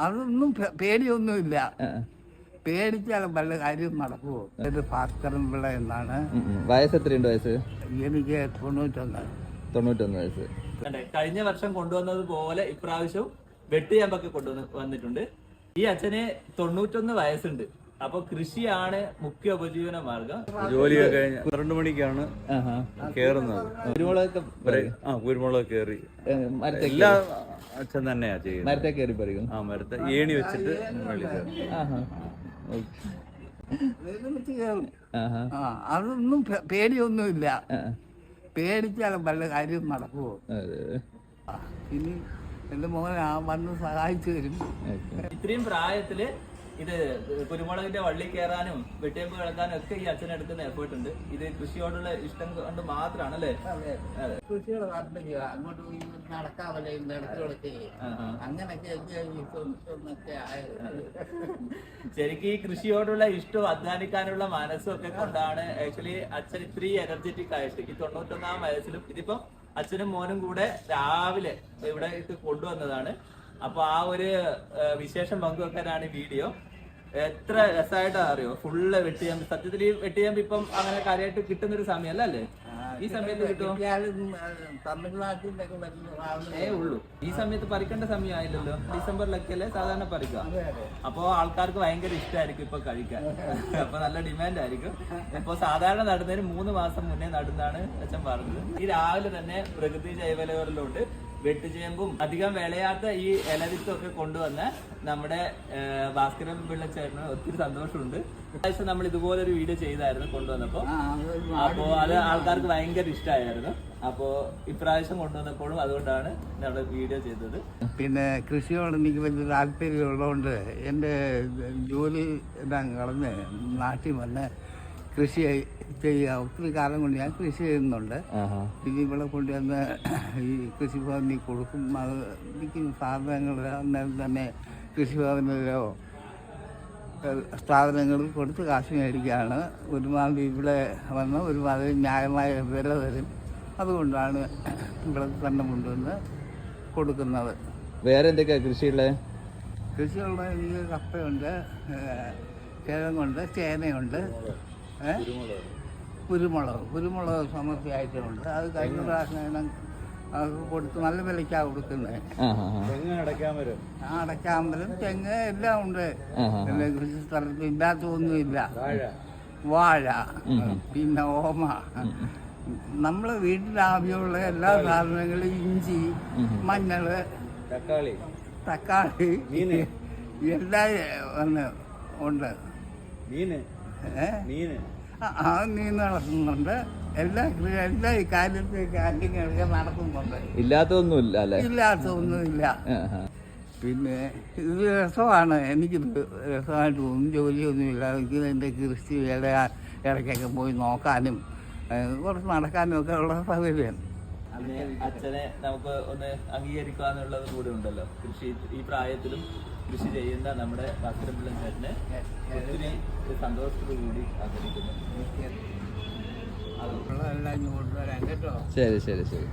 അതൊന്നും പേടിയൊന്നുമില്ല. പേടിച്ചാൽ വല്ല കാര്യം നടക്കുമോ? ഇത് ഭാസ്കരൻ പിള്ള എന്നാണ്. വയസ്സ് എത്രയുണ്ട്? വയസ്സ് എനിക്ക് 91 വയസ്സ്. കഴിഞ്ഞ വർഷം കൊണ്ടുവന്നത് പോലെ ഇപ്രാവശ്യം വെട്ടുചാമ്പൊക്കെ വന്നിട്ടുണ്ട്. ഈ അച്ഛന് 91 വയസ്സുണ്ട്. അപ്പൊ കൃഷിയാണ് മുഖ്യ ഉപജീവന മാർഗം. ജോലിയൊക്കെ കഴിഞ്ഞ് 12 മണിക്കാണ് കേറുന്നത്. കുരുമുളക് കയറി എല്ലാ അച്ഛൻ തന്നെയാ ചെയ്യുന്നത്. മരത്തെ കയറി പറിക്കും. മരത്തെ ഏണി വെച്ചിട്ട് അതൊന്നും പേടിയൊന്നുമില്ല. പേടിച്ചാൽ വല്ല കാര്യം നടക്കുമോ? ഇനി എന്റെ മോൻ വന്ന് സഹായിച്ചു തരും. ഇത്രയും പ്രായത്തില് ഇത് കുരുമുളകിന്റെ വള്ളി കയറാനും വെട്ടിയമ്പ് കിടക്കാനും ഒക്കെ ഈ അച്ഛൻ എടുക്കുന്ന എഫേർട്ട് ഉണ്ട്. ഇത് കൃഷിയോടുള്ള ഇഷ്ടം കൊണ്ട് മാത്രമാണ് അല്ലേ? കൃഷിയുടെ അങ്ങോട്ട് നടക്കാവല്ലേ, അങ്ങനൊക്കെ ശരിക്കും ഈ കൃഷിയോടുള്ള ഇഷ്ടവും അധ്വാനിക്കാനുള്ള മനസ്സും ഒക്കെ കൊണ്ടാണ് ആക്ച്വലി അച്ഛൻ ഇത്രയും എനർജറ്റിക് ആയിട്ട് ഈ 91 വയസ്സിലും ഇതിപ്പോ അച്ഛനും മോനും കൂടെ രാവിലെ ഇവിടെ ഇത് കൊണ്ടുവന്നതാണ്. അപ്പൊ ആ ഒരു വിശേഷം പങ്കുവെക്കാനാണ് വീഡിയോ. എത്ര രസമായിട്ടാ അറിയോ? ഫുള്ള് വെട്ടിയാമ്പ്. സത്യത്തിൽ ഈ വെട്ടിയാമ്പ് ഇപ്പം അങ്ങനെ കാര്യമായിട്ട് കിട്ടുന്ന ഒരു സമയമല്ല അല്ലേ? ഈ സമയത്ത് കിട്ടുമോ? ഉള്ളൂ. ഈ സമയത്ത് പറിക്കേണ്ട സമയമായില്ലല്ലോ. ഡിസംബറിലൊക്കെ അല്ലേ സാധാരണ പറിക്കുക. അപ്പൊ ആൾക്കാർക്ക് ഭയങ്കര ഇഷ്ടമായിരിക്കും ഇപ്പൊ കഴിക്കാൻ. അപ്പൊ നല്ല ഡിമാൻഡ് ആയിരിക്കും. ഇപ്പൊ സാധാരണ നടുന്നതിന് 3 മാസം മുന്നേ നടുന്നാണ് അച്ഛൻ പറഞ്ഞത്. ഈ രാവിലെ തന്നെ പ്രകൃതി ജൈവലകളിലോട്ട് വെട്ടുചേമ്പും അധികം വിളയാത്ത ഈ ഇലവിത്തും ഒക്കെ കൊണ്ടുവന്ന് നമ്മുടെ ഭാസ്കരൻ പിള്ള ചേട്ടന് ഒത്തിരി സന്തോഷമുണ്ട്. പ്രാവശ്യം നമ്മൾ ഇതുപോലൊരു വീഡിയോ ചെയ്തായിരുന്നു കൊണ്ടുവന്നപ്പോ. അപ്പോ അത് ആൾക്കാർക്ക് ഭയങ്കര ഇഷ്ടമായിരുന്നു. അപ്പോ ഇപ്രാവശ്യം കൊണ്ടുവന്നപ്പോഴും അതുകൊണ്ടാണ് നമ്മൾ വീഡിയോ ചെയ്തത്. പിന്നെ കൃഷിയോട് എനിക്ക് വലിയ താല്പര്യമുള്ളതുകൊണ്ട് എൻ്റെ ജോലി എല്ലാം കളഞ്ഞ് നാട്ടിൽ വന്ന് കൃഷി ചെയ്യുക. ഒത്തിരി കാലം കൊണ്ട് ഞാൻ കൃഷി ചെയ്യുന്നുണ്ട്. പിന്നെ ഇവിടെ കൊണ്ടുവന്ന് ഈ കൃഷിഭവനിൽ കൊടുക്കും. അത് വിൽക്കുന്ന സാധനങ്ങൾ അന്നേരം തന്നെ കൃഷിഭവനിലോ സ്ഥാപനങ്ങളിൽ കൊടുത്ത് കാശ് മേടിക്കുകയാണ്. ഒരുമാതിരി ഇവിടെ വന്ന് ഒരുമാതിരി ന്യായമായ വില തരും. അതുകൊണ്ടാണ് ഇവിടെ തന്നെ കൊണ്ടുവന്ന് കൊടുക്കുന്നത്. വേറെ എന്തൊക്കെയാണ് കൃഷിയുള്ള? കൃഷിയുള്ള എനിക്ക് കപ്പയുണ്ട്, കിഴങ്ങുണ്ട്, ചേനയുണ്ട്, കുരുമുളക് സമൃദ്ധിയായിട്ടുണ്ട്. അത് കഴിഞ്ഞ പ്രാവശ്യം കൊടുത്ത് നല്ല വിലയ്ക്കാണ് കൊടുക്കുന്നത്. അടയ്ക്കാമ്പലം, തെങ്ങ് എല്ലാം ഉണ്ട്. കൃഷി സ്ഥലത്ത് ഇല്ലാത്തൊന്നുമില്ല. വാഴ, പിന്നെ ഓമ, നമ്മളെ വീട്ടിലാവശ്യമുള്ള എല്ലാ സാധനങ്ങളും, ഇഞ്ചി, മഞ്ഞള്, തക്കാളി എല്ലാം ഉണ്ട്. മീൻ നടത്തുന്നുണ്ട്. എല്ലാ കാര്യങ്ങളൊക്കെ നടക്കുന്നുണ്ട്. ഇല്ലാത്തൊന്നുമില്ല. പിന്നെ ഇത് രസമാണ്. എനിക്കിത് രസമായിട്ട് തോന്നും. ജോലിയൊന്നുമില്ല. എനിക്ക് എൻ്റെ കൃഷി ഇടയ്ക്കൊക്കെ പോയി നോക്കാനും കുറച്ച് നടക്കാനും ഒക്കെ ഉള്ള സൗകര്യം. അച്ഛനെ നമുക്ക് ഒന്ന് അംഗീകരിക്കാന്നുള്ളത് കൂടെ ഉണ്ടല്ലോ. കൃഷി ഈ പ്രായത്തിലും കൃഷി ചെയ്യുന്ന നമ്മുടെ ഭാസ്കരൻ പിള്ള ചേട്ടനെ ഒത്തിരി സന്തോഷത്തോടു കൂടി ആഗ്രഹിക്കുന്നു. ശരി ശരി ശരി.